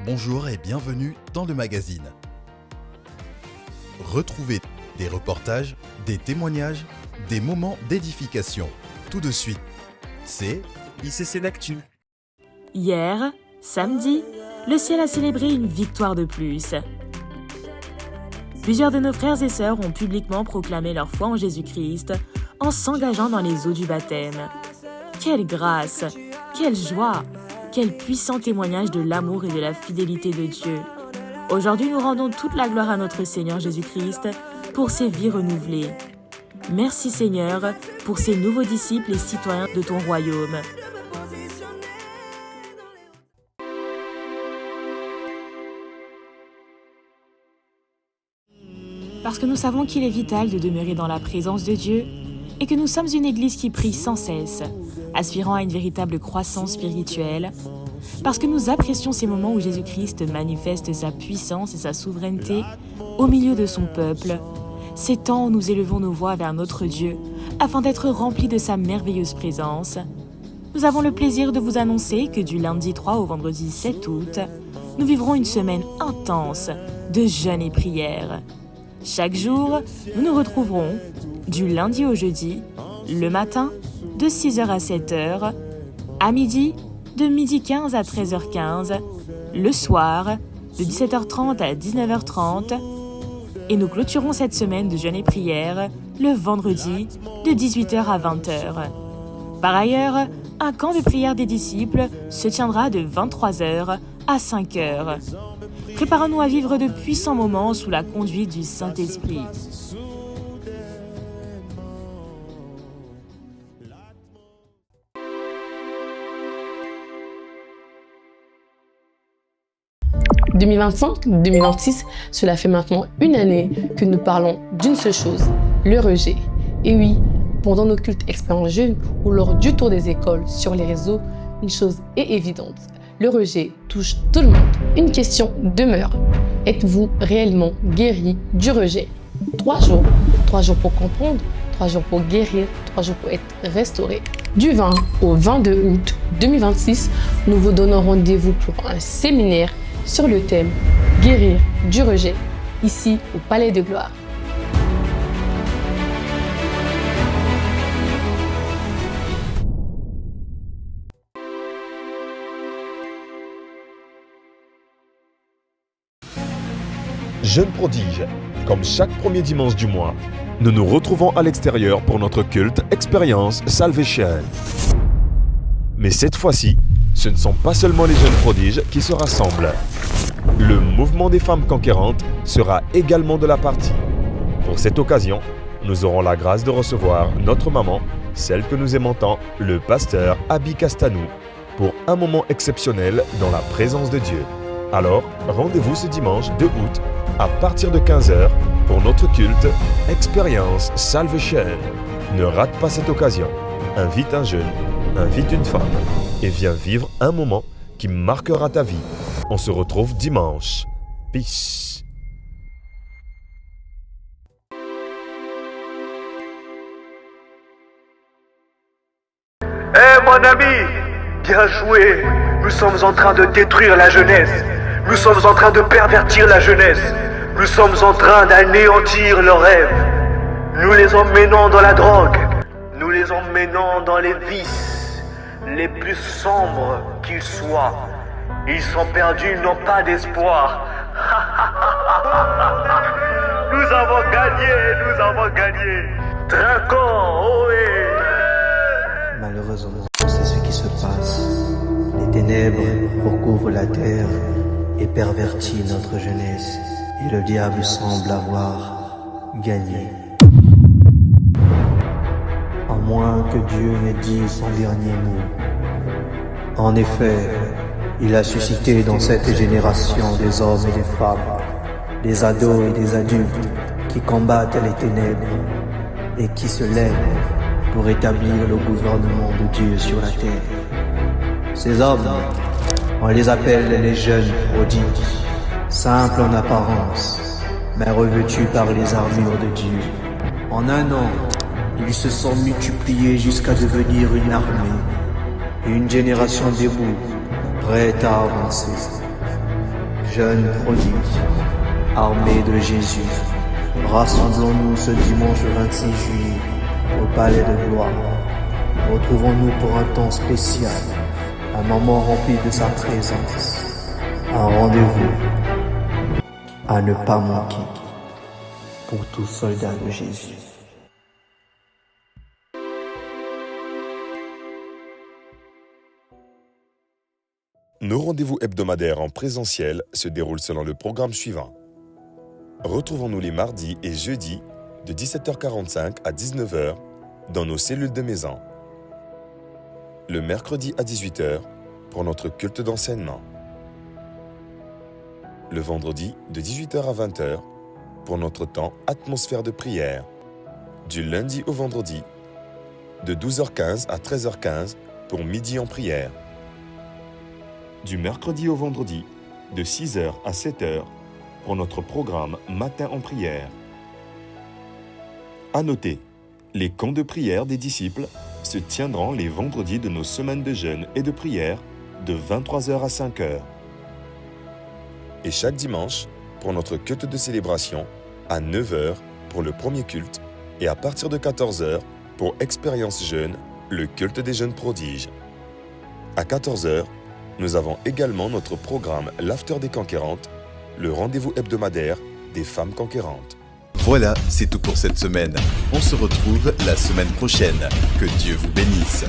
Bonjour et bienvenue dans le magazine. Retrouvez des reportages, des témoignages, des moments d'édification. Tout de suite, c'est ICC d'Actu. Hier, samedi, le ciel a célébré une victoire de plus. Plusieurs de nos frères et sœurs ont publiquement proclamé leur foi en Jésus-Christ en s'engageant dans les eaux du baptême. Quelle grâce, quelle joie, quel puissant témoignage de l'amour et de la fidélité de Dieu. Aujourd'hui, nous rendons toute la gloire à notre Seigneur Jésus-Christ pour ces vies renouvelées. Merci Seigneur pour ces nouveaux disciples et citoyens de ton royaume. Parce que nous savons qu'il est vital de demeurer dans la présence de Dieu et que nous sommes une Église qui prie sans cesse, aspirant à une véritable croissance spirituelle, parce que nous apprécions ces moments où Jésus-Christ manifeste sa puissance et sa souveraineté au milieu de son peuple, ces temps où nous élevons nos voix vers notre Dieu afin d'être remplis de sa merveilleuse présence. Nous avons le plaisir de vous annoncer que du lundi 3 au vendredi 7 août, nous vivrons une semaine intense de jeûne et prière. Chaque jour, nous nous retrouverons du lundi au jeudi, le matin, de 6h à 7h, à midi, de 12h15 à 13h15, le soir, de 17h30 à 19h30, et nous clôturons cette semaine de jeûne et prière le vendredi, de 18h à 20h. Par ailleurs, un camp de prière des disciples se tiendra de 23h à 5h. Préparons-nous à vivre de puissants moments sous la conduite du Saint-Esprit. « 2025-2026, cela fait maintenant une année que nous parlons d'une seule chose, le rejet. Et oui, pendant nos cultes expériences jeunes ou lors du tour des écoles sur les réseaux, une chose est évidente. Le rejet touche tout le monde. Une question demeure. Êtes-vous réellement guéri du rejet? 3 jours. 3 jours pour comprendre, 3 jours pour guérir, 3 jours pour être restauré. Du 20 au 22 août 2026, nous vous donnons rendez-vous pour un séminaire sur le thème « Guérir du rejet » ici au Palais de Gloire. Jeunes prodiges, comme chaque premier dimanche du mois, nous nous retrouvons à l'extérieur pour notre culte Expérience Salvation. Mais cette fois-ci, ce ne sont pas seulement les jeunes prodiges qui se rassemblent. Le mouvement des femmes conquérantes sera également de la partie. Pour cette occasion, nous aurons la grâce de recevoir notre maman, celle que nous aimons tant, le pasteur Abi Castanou, pour un moment exceptionnel dans la présence de Dieu. Alors, rendez-vous ce dimanche 2 août à partir de 15h pour notre culte Expérience Salvation. Ne rate pas cette occasion. Invite un jeune, invite une femme et viens vivre un moment qui marquera ta vie. On se retrouve dimanche. Peace. Eh mon ami, bien joué. Nous sommes en train de détruire la jeunesse. Nous sommes en train de pervertir la jeunesse. Nous sommes en train d'anéantir leurs rêves. Nous les emmenons dans la drogue. Nous les emmenons dans les vices, les plus sombres qu'ils soient. Ils sont perdus, n'ont pas d'espoir. Nous avons gagné. Trinquons, ohé. Malheureusement, c'est ce qui se passe. Les ténèbres recouvrent la terre et pervertit notre jeunesse. Et le diable semble avoir gagné. À moins que Dieu n'ait dit son dernier mot. En effet, il a suscité dans cette génération des hommes et des femmes, des ados et des adultes qui combattent les ténèbres et qui se lèvent pour établir le gouvernement de Dieu sur la terre. Ces hommes, on les appelle les jeunes prodiges, simples en apparence, mais revêtus par les armures de Dieu. En un an, ils se sont multipliés jusqu'à devenir une armée, une génération debout, prête à avancer. Jeunes prodiges, armés de Jésus, rassemblons-nous ce dimanche 26 juillet au Palais de Gloire. Retrouvons-nous pour un temps spécial, un moment rempli de sa présence, un rendez-vous à ne pas manquer pour tout soldat de Jésus. Nos rendez-vous hebdomadaires en présentiel se déroulent selon le programme suivant. Retrouvons-nous les mardis et jeudis de 17h45 à 19h dans nos cellules de maison. Le mercredi à 18h pour notre culte d'enseignement. Le vendredi de 18h à 20h pour notre temps atmosphère de prière. Du lundi au vendredi de 12h15 à 13h15 pour midi en prière. Du mercredi au vendredi, de 6h à 7h, pour notre programme Matin en prière. À noter, les camps de prière des disciples se tiendront les vendredis de nos semaines de jeûne et de prière de 23h à 5h. Et chaque dimanche, pour notre culte de célébration, à 9h pour le premier culte et à partir de 14h pour Expérience Jeune, le culte des jeunes prodiges. À 14h, nous avons également notre programme L'After des Conquérantes, le rendez-vous hebdomadaire des femmes conquérantes. Voilà, c'est tout pour cette semaine. On se retrouve la semaine prochaine. Que Dieu vous bénisse.